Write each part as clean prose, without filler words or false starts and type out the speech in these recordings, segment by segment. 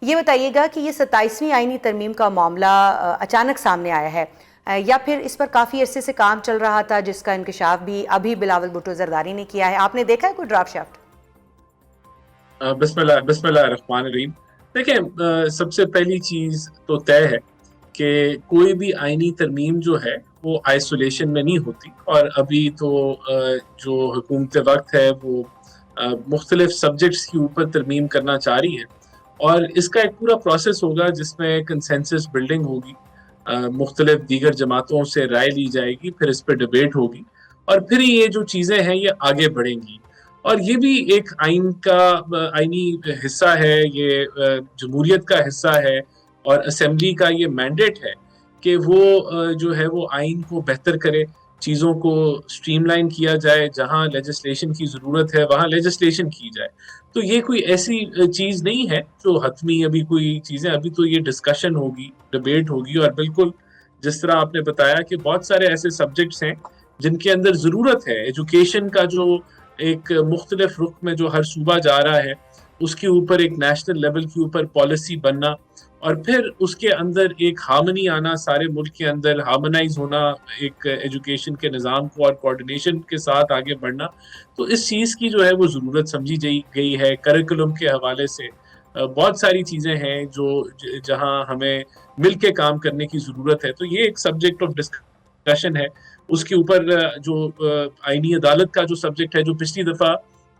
یہ بتائیے گا کہ یہ 27ویں آئینی ترمیم کا معاملہ اچانک سامنے آیا ہے یا پھر اس پر کافی عرصے سے کام چل رہا تھا جس کا انکشاف بھی ابھی بلاول بھٹو زرداری نے کیا ہے؟ آپ نے دیکھا ہے کوئی ڈرافٹ شافٹ؟ بسم اللہ الرحمن الرحیم. دیکھیں، سب سے پہلی چیز تو طے ہے کہ کوئی بھی آئینی ترمیم جو ہے وہ آئسولیشن میں نہیں ہوتی، اور ابھی تو جو حکومت وقت ہے وہ مختلف سبجیکٹس کے اوپر ترمیم کرنا چاہ رہی ہے، اور اس کا ایک پورا پروسیس ہوگا جس میں کنسنسس بلڈنگ ہوگی، مختلف دیگر جماعتوں سے رائے لی جائے گی، پھر اس پہ ڈیبیٹ ہوگی، اور پھر یہ جو چیزیں ہیں یہ آگے بڑھیں گی. اور یہ بھی ایک آئینی حصہ ہے، یہ جمہوریت کا حصہ ہے، اور اسمبلی کا یہ مینڈیٹ ہے کہ وہ جو ہے وہ آئین کو بہتر کرے، چیزوں کو سٹریم لائن کیا جائے، جہاں لیجسلیشن کی ضرورت ہے وہاں لیجسلیشن کی جائے. تو یہ کوئی ایسی چیز نہیں ہے جو حتمی ابھی کوئی چیزیں، ابھی تو یہ ڈسکشن ہوگی، ڈیبیٹ ہوگی. اور بالکل جس طرح آپ نے بتایا کہ بہت سارے ایسے سبجیکٹس ہیں جن کے اندر ضرورت ہے، ایجوکیشن کا جو ایک مختلف رخ میں جو ہر صوبہ جا رہا ہے اس کے اوپر ایک نیشنل لیول کے اوپر پالیسی بننا، اور پھر اس کے اندر ایک ہارمنی آنا، سارے ملک کے اندر ہارمنائز ہونا ایک ایجوکیشن کے نظام کو، اور کوارڈینیشن کے ساتھ آگے بڑھنا. تو اس چیز کی جو ہے وہ ضرورت سمجھی گئی ہے. کریکولم کے حوالے سے بہت ساری چیزیں ہیں جو جہاں ہمیں مل کے کام کرنے کی ضرورت ہے. تو یہ ایک سبجیکٹ آف ڈسکشن ہے. اس کے اوپر جو آئینی عدالت کا جو سبجیکٹ ہے، جو پچھلی دفعہ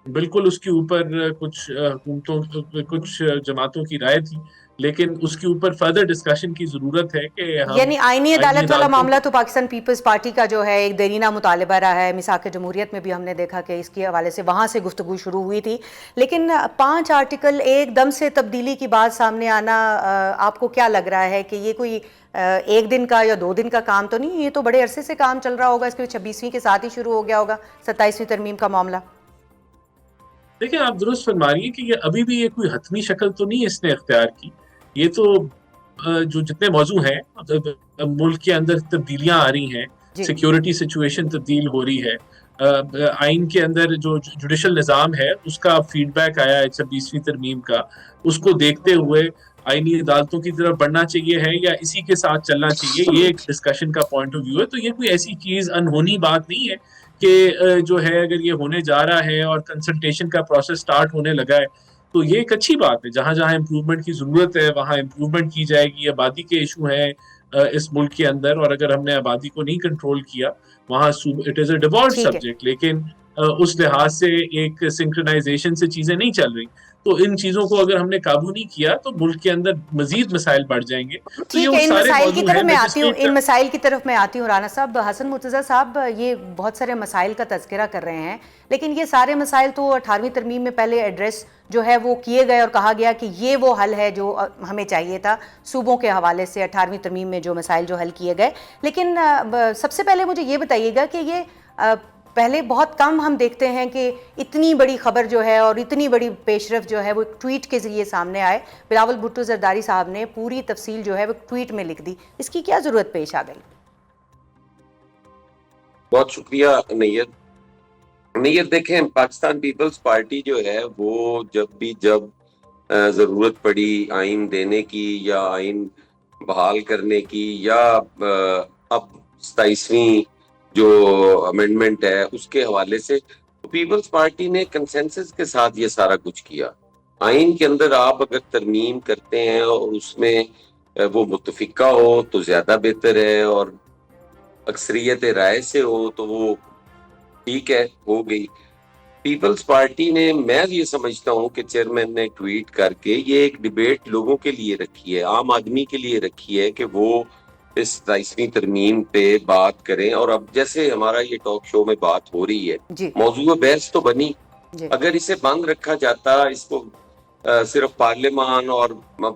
بالکل اس کے اوپر کچھ حکومتوں، کچھ جماعتوں کی رائے تھی، لیکن اس کے اوپر فردر ڈسکشن کی ضرورت ہے کہ ہم یعنی آئینی عدالت والا معاملہ تو پاکستان پیپلز پارٹی کا جو ہے ایک دیرینہ مطالبہ رہا ہے. میثاق جمہوریت میں بھی ہم نے دیکھا کہ اس کے حوالے سے وہاں سے گفتگو شروع ہوئی تھی، لیکن 5 آرٹیکل ایک دم سے تبدیلی کی بات سامنے آنا، آپ کو کیا لگ رہا ہے کہ یہ کوئی ایک دن کا یا 2 دن کا کام تو نہیں؟ یہ تو بڑے عرصے سے کام چل رہا ہوگا، اس کے 26ویں کے ساتھ ہی شروع ہو گیا ہوگا 27ویں ترمیم کا معاملہ. دیکھیں، آپ درست فرما رہی ہیں کہ یہ ابھی بھی یہ کوئی حتمی شکل تو نہیں اس نے اختیار کی. یہ تو جو جتنے موضوع ہیں، ملک کے اندر تبدیلیاں آ رہی ہیں، سیکیورٹی سچویشن تبدیل ہو رہی ہے، آئین کے اندر جو جوڈیشل نظام ہے اس کا فیڈ بیک آیا ہے 26ویں ترمیم کا، اس کو دیکھتے ہوئے آئینی عدالتوں کی طرف بڑھنا چاہیے ہے یا اسی کے ساتھ چلنا چاہیے، یہ ایک ڈسکشن کا پوائنٹ آف ویو ہے. تو یہ کوئی ایسی چیز انہونی بات نہیں ہے کہ جو ہے اگر یہ ہونے جا رہا ہے اور کنسلٹیشن کا پروسیس سٹارٹ ہونے لگا ہے تو یہ ایک اچھی بات ہے. جہاں جہاں امپروومنٹ کی ضرورت ہے وہاں امپروومنٹ کی جائے گی. آبادی کے ایشو ہیں اس ملک کے اندر، اور اگر ہم نے آبادی کو نہیں کنٹرول کیا وہاں it is a default subject, لیکن اس لحاظ سے ایک سنکرونائزیشن سے چیزیں نہیں چل رہی. تو ان چیزوں کو اگر ہم نے قابو نہیں کیا تو ملک کے اندر مزید مسائل بڑھ جائیں گے. تو یہ ٹھیک ہے، ان مسائل کی طرف میں آتی ہوں. رانا صاحب، حسن مرتضیٰ صاحب یہ بہت سارے مسائل کا تذکرہ کر رہے ہیں، لیکن یہ سارے مسائل تو 18ویں ترمیم میں پہلے ایڈریس جو ہے وہ کیے گئے اور کہا گیا کہ یہ وہ حل ہے جو ہمیں چاہیے تھا صوبوں کے حوالے سے. 18ویں ترمیم میں جو مسائل جو حل کیے گئے، لیکن سب سے پہلے مجھے یہ بتائیے گا کہ یہ پہلے بہت کم ہم دیکھتے ہیں کہ اتنی بڑی خبر جو ہے اور اتنی بڑی پیش رفت جو ہے وہ ایک ٹویٹ کے ذریعے سامنے آئے. بلاول بھٹو زرداری صاحب نے پوری تفصیل جو ہے وہ ٹویٹ میں لکھ دی. اس کی کیا ضرورت پیش آ گئی؟ بہت شکریہ نیت. دیکھیں، پاکستان پیپلز پارٹی جو ہے وہ جب ضرورت پڑی آئین دینے کی یا آئین بحال کرنے کی یا اب 27ویں جو امینڈمنٹ ہے اس کے حوالے سے، پیپلز پارٹی نے کنسنسس کے ساتھ یہ سارا کچھ کیا. آئین کے اندر آپ اگر ترمیم کرتے ہیں اور اس میں وہ متفقہ ہو تو زیادہ بہتر ہے، اور اکثریت رائے سے ہو تو وہ ٹھیک ہے، ہو گئی. پیپلز پارٹی نے، میں یہ سمجھتا ہوں کہ چیئرمین نے ٹویٹ کر کے یہ ایک ڈیبیٹ لوگوں کے لیے رکھی ہے، عام آدمی کے لیے رکھی ہے کہ وہ اس 27ویں ترمیم پہ بات کریں. اور اب جیسے ہمارا یہ ٹاک شو میں بات ہو رہی ہے، موضوع بحث تو بنی. اگر اسے بند رکھا جاتا، اس کو صرف پارلیمان اور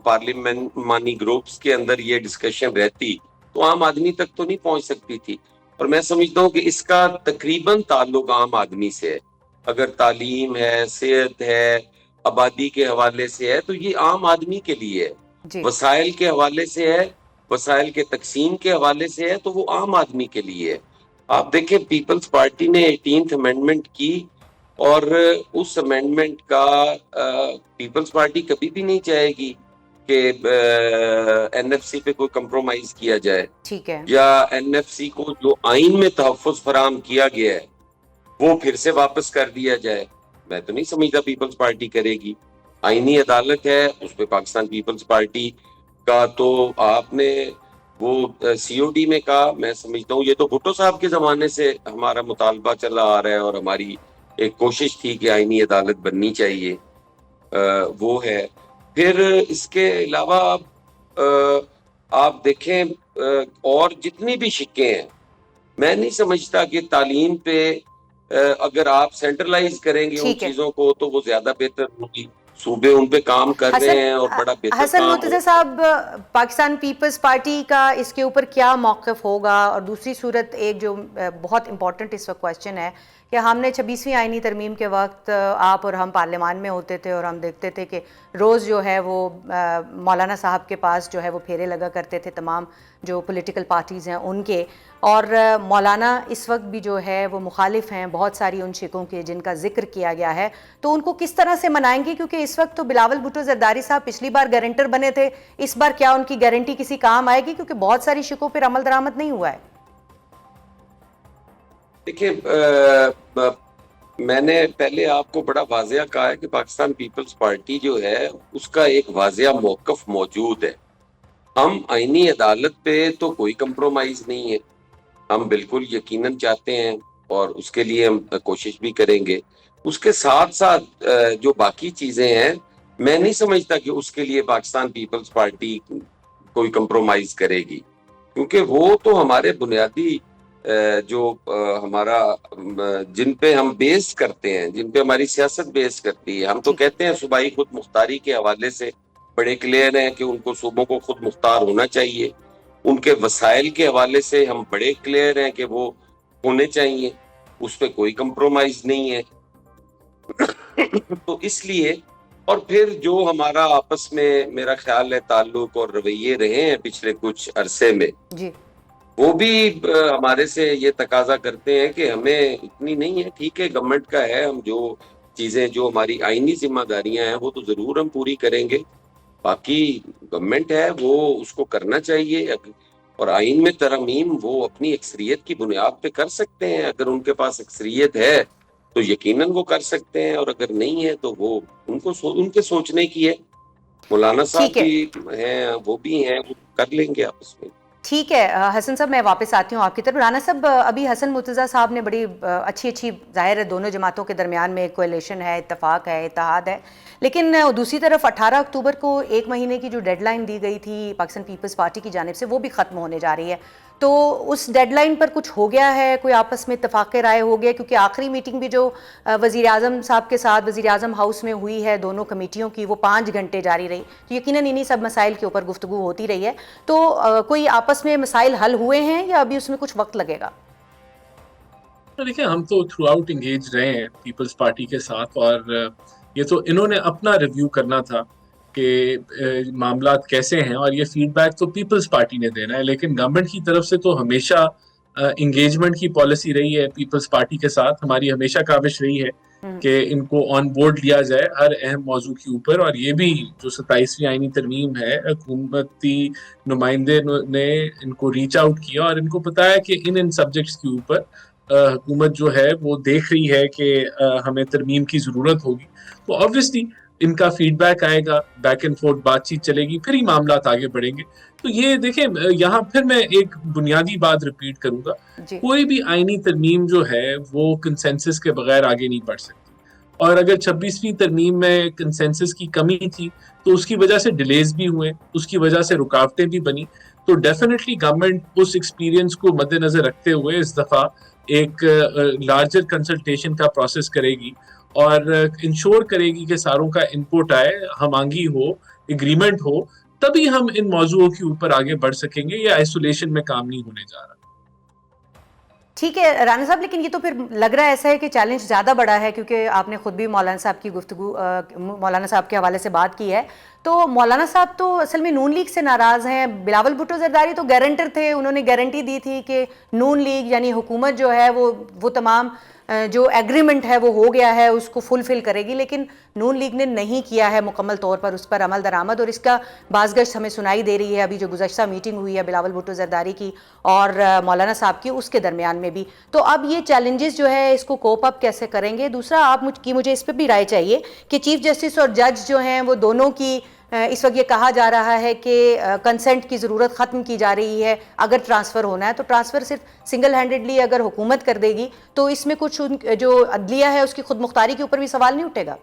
پارلیمانی گروپس کے اندر یہ ڈسکشن رہتی تو عام آدمی تک تو نہیں پہنچ سکتی تھی. اور میں سمجھتا ہوں کہ اس کا تقریباً تعلق عام آدمی سے ہے. اگر تعلیم ہے، صحت ہے، آبادی کے حوالے سے ہے تو یہ عام آدمی کے لیے ہے. وسائل کے حوالے سے ہے، وسائل کے تقسیم کے حوالے سے ہے تو وہ عام آدمی کے لیے ہے. آپ دیکھیں، پیپلز پارٹی نے 18th امینڈمنٹ کی، اور اس امینڈمنٹ کا پیپلز پارٹی کبھی بھی نہیں چاہے گی کہ این ایف سی پہ کوئی کمپرومائز کیا جائے ٹھیک ہے یا این ایف سی کو جو آئین میں تحفظ فراہم کیا گیا ہے وہ پھر سے واپس کر دیا جائے. میں تو نہیں سمجھتا پیپلز پارٹی کرے گی. آئینی عدالت ہے, اس پہ پاکستان پیپلز پارٹی کا تو آپ نے وہ سی او ڈی میں کہا, میں سمجھتا ہوں یہ تو بھٹو صاحب کے زمانے سے ہمارا مطالبہ چلا آ رہا ہے اور ہماری ایک کوشش تھی کہ آئینی عدالت بننی چاہیے, وہ ہے. پھر اس کے علاوہ آپ دیکھیں اور جتنی بھی شکیں ہیں, میں نہیں سمجھتا کہ تعلیم پہ اگر آپ سینٹرلائز کریں گے ان ٹھیک ہے. چیزوں کو تو وہ زیادہ بہتر ہوگی. صوبے ان پہ کام کر رہے ہیں اور بڑا بہتر حسن کام مرتضی صاحب, پاکستان پیپلز پارٹی کا اس کے اوپر کیا موقف ہوگا؟ اور دوسری صورت ایک جو بہت امپورٹنٹ اس وقت کویشچن ہے کہ ہم نے 26ویں آئینی ترمیم کے وقت آپ اور ہم پارلیمان میں ہوتے تھے اور ہم دیکھتے تھے کہ روز جو ہے وہ مولانا صاحب کے پاس جو ہے وہ پھیرے لگا کرتے تھے تمام جو پولیٹیکل پارٹیز ہیں ان کے, اور مولانا اس وقت بھی جو ہے وہ مخالف ہیں بہت ساری ان شکوں کے جن کا ذکر کیا گیا ہے. تو ان کو کس طرح سے منائیں گے؟ کیونکہ اس وقت تو بلاول بھٹو زرداری صاحب پچھلی بار گارنٹر بنے تھے, اس بار کیا ان کی گارنٹی کسی کام آئے گی؟ کیونکہ بہت ساری شکوں پر عمل درآمد نہیں ہوا ہے. دیکھیں میں نے پہلے آپ کو بڑا واضح کہا ہے کہ پاکستان پیپلز پارٹی جو ہے اس کا ایک واضح موقف موجود ہے. ہم آئینی عدالت پہ تو کوئی کمپرومائز نہیں ہے, ہم بالکل یقیناً چاہتے ہیں اور اس کے لیے ہم کوشش بھی کریں گے. اس کے ساتھ ساتھ جو باقی چیزیں ہیں میں نہیں سمجھتا کہ اس کے لیے پاکستان پیپلز پارٹی کوئی کمپرومائز کرے گی, کیونکہ وہ تو ہمارے بنیادی جو ہمارا جن پہ ہم بیس کرتے ہیں, جن پہ ہماری سیاست بیس کرتی ہے. ہم تو کہتے ہیں صوبائی خود مختاری کے حوالے سے بڑے کلیئر ہیں کہ ان کو صوبوں کو خود مختار ہونا چاہیے. ان کے وسائل کے حوالے سے ہم بڑے کلیئر ہیں کہ وہ ہونے چاہیے, اس پہ کوئی کمپرومائز نہیں ہے. تو اس لیے اور پھر جو ہمارا آپس میں میرا خیال ہے تعلق اور رویے رہے ہیں پچھلے کچھ عرصے میں, وہ بھی ہمارے سے یہ تقاضا کرتے ہیں کہ ہمیں اتنی نہیں ہے. ٹھیک ہے گورنمنٹ کا ہے, ہم جو چیزیں جو ہماری آئینی ذمہ داریاں ہیں وہ تو ضرور ہم پوری کریں گے. باقی گورنمنٹ ہے وہ اس کو کرنا چاہیے, اور آئین میں ترمیم وہ اپنی اکثریت کی بنیاد پہ کر سکتے ہیں. اگر ان کے پاس اکثریت ہے تو یقیناً وہ کر سکتے ہیں, اور اگر نہیں ہے تو وہ ان کے سوچنے کی ہے. مولانا صاحب بھی ہیں, وہ بھی ہیں, وہ کر لیں گے آپس میں. ٹھیک ہے حسن صاحب, میں واپس آتی ہوں آپ کی طرف. رانا صاحب, ابھی حسن مرتضیٰ صاحب نے بڑی اچھی ظاہر ہے دونوں جماعتوں کے درمیان میں ایک کولیشن ہے, اتفاق ہے, اتحاد ہے, لیکن دوسری طرف 18 اکتوبر کو ایک مہینے کی جو ڈیڈ لائن دی گئی تھی پاکستان پیپلز پارٹی کی جانب سے وہ بھی ختم ہونے جا رہی ہے. تو اس ڈیڈ لائن پر کچھ ہو گیا ہے, کوئی آپس میں اتفاق رائے ہو گیا؟ کیونکہ آخری میٹنگ بھی جو وزیر اعظم صاحب کے ساتھ وزیر اعظم ہاؤس میں ہوئی ہے دونوں کمیٹیوں کی, وہ 5 گھنٹے جاری رہی, تو یقیناً انہی سب مسائل کے اوپر گفتگو ہوتی رہی ہے. تو کوئی آپس میں مسائل حل ہوئے ہیں یا ابھی اس میں کچھ وقت لگے گا؟ دیکھیں ہم تو تھرو آؤٹ انگیج رہے ہیں پیپلز پارٹی کے ساتھ, اور یہ تو انہوں نے اپنا ریویو کرنا تھا کہ معاملات کیسے ہیں, اور یہ فیڈ بیک تو پیپلز پارٹی نے دینا ہے. لیکن گورنمنٹ کی طرف سے تو ہمیشہ انگیجمنٹ کی پالیسی رہی ہے پیپلز پارٹی کے ساتھ. ہماری ہمیشہ کاوش رہی ہے کہ ان کو آن بورڈ لیا جائے ہر اہم موضوع کے اوپر. اور یہ بھی جو 27ویں آئینی ترمیم ہے, حکومتی نمائندے نے ان کو ریچ آؤٹ کیا اور ان کو بتایا کہ ان سبجیکٹس کے اوپر حکومت جو ہے وہ دیکھ رہی ہے کہ ہمیں ترمیم کی ضرورت ہوگی. تو obviously ان کا فیڈ بیک آئے گا, بیک اینڈ فورتھ بات چیت چلے گی, پھر ہی معاملات آگے بڑھیں گے. تو یہ دیکھیں یہاں پھر میں ایک بنیادی بات ریپیٹ کروں گا, کوئی بھی آئینی ترمیم جو ہے وہ کنسنسس کے بغیر آگے نہیں بڑھ سکتی. اور اگر 26ویں ترمیم میں کنسنسس کی کمی تھی تو اس کی وجہ سے ڈیلیز بھی ہوئے, اس کی وجہ سے رکاوٹیں بھی بنی. تو ڈیفینیٹلی گورنمنٹ اس ایکسپیرینس کو مد نظر رکھتے ہوئے اس دفعہ ایک لارجر کنسلٹیشن کا پروسیس کرے گی اور انشور کرے گی کہ ساروں کا انپوٹ آئے, ہم آنگی ہو, اگریمنٹ ہو, تبھی ہم ان موضوعوں کے اوپر آگے بڑھ سکیں گے. یہ آئسولیشن میں کام نہیں ہونے جا رہا. ٹھیک ہے رانا صاحب, لیکن یہ تو پھر لگ رہا ہے ایسا ہے کہ چیلنج زیادہ بڑا ہے, کیونکہ آپ نے خود بھی مولانا صاحب کی گفتگو مولانا صاحب کے حوالے سے بات کی ہے. تو مولانا صاحب تو اصل میں نون لیگ سے ناراض ہیں. بلاول بھٹو زرداری تو گارنٹر تھے, انہوں نے گارنٹی دی تھی کہ نون لیگ یعنی حکومت جو ہے وہ تمام جو ایگریمنٹ ہے وہ ہو گیا ہے اس کو فلفل کرے گی، لیکن نون لیگ نے نہیں کیا ہے مکمل طور پر اس پر عمل درآمد، اور اس کا بازگشت ہمیں سنائی دے رہی ہے ابھی جو گزشتہ میٹنگ ہوئی ہے بلاول بھٹو زرداری کی اور مولانا صاحب کی، اس کے درمیان میں بھی۔ تو اب یہ چیلنجز جو ہے اس کو کوپ اپ کیسے کریں گے؟ دوسرا آپ کی مجھے اس پہ بھی رائے چاہیے کہ چیف جسٹس اور جج جو ہیں وہ دونوں کی اس وقت یہ کہا جا رہا ہے کہ کنسنٹ کی ضرورت ختم کی جا رہی ہے، اگر ٹرانسفر ہونا ہے تو ٹرانسفر صرف سنگل ہینڈڈلی اگر حکومت کر دے گی تو اس میں کچھ جو عدلیہ ہے اس کی خود مختاری کے اوپر بھی سوال نہیں اٹھے گا؟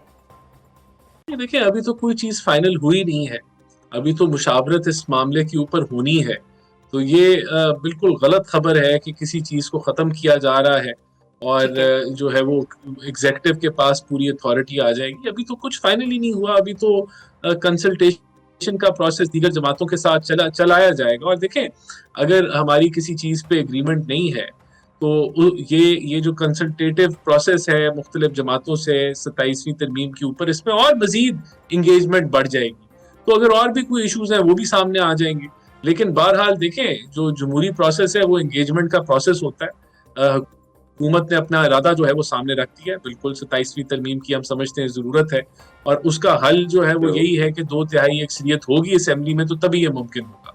دیکھیں ابھی تو کوئی چیز فائنل ہوئی نہیں ہے، ابھی تو مشاورت اس معاملے کے اوپر ہونی ہے، تو یہ بالکل غلط خبر ہے کہ کسی چیز کو ختم کیا جا رہا ہے اور جو ہے وہ ایگزیکٹو کے پاس پوری اتھارٹی آ جائے گی۔ ابھی تو کچھ فائنل ہی نہیں ہوا، ابھی تو کنسلٹیشن کا پروسیس دیگر جماعتوں کے ساتھ چلایا جائے گا، اور دیکھیں اگر ہماری کسی چیز پہ ایگریمنٹ نہیں ہے تو یہ جو کنسلٹیٹو پروسیس ہے مختلف جماعتوں سے 27ویں ترمیم کے اوپر، اس میں اور مزید انگیجمنٹ بڑھ جائے گی، تو اگر اور بھی کوئی ایشوز ہیں وہ بھی سامنے آ جائیں گے۔ لیکن بہرحال دیکھیں جو جمہوری پروسیس ہے وہ انگیجمنٹ کا پروسیس ہوتا ہے، حکومت نے اپنا ارادہ جو ہے وہ سامنے رکھ دیا ہے، بالکل 27ویں ترمیم کی ہم سمجھتے ہیں ضرورت ہے، اور اس کا حل جو ہے وہ یہی ہے کہ 2/3 اکثریت ہوگی اسمبلی میں تو تبھی یہ ممکن ہوگا۔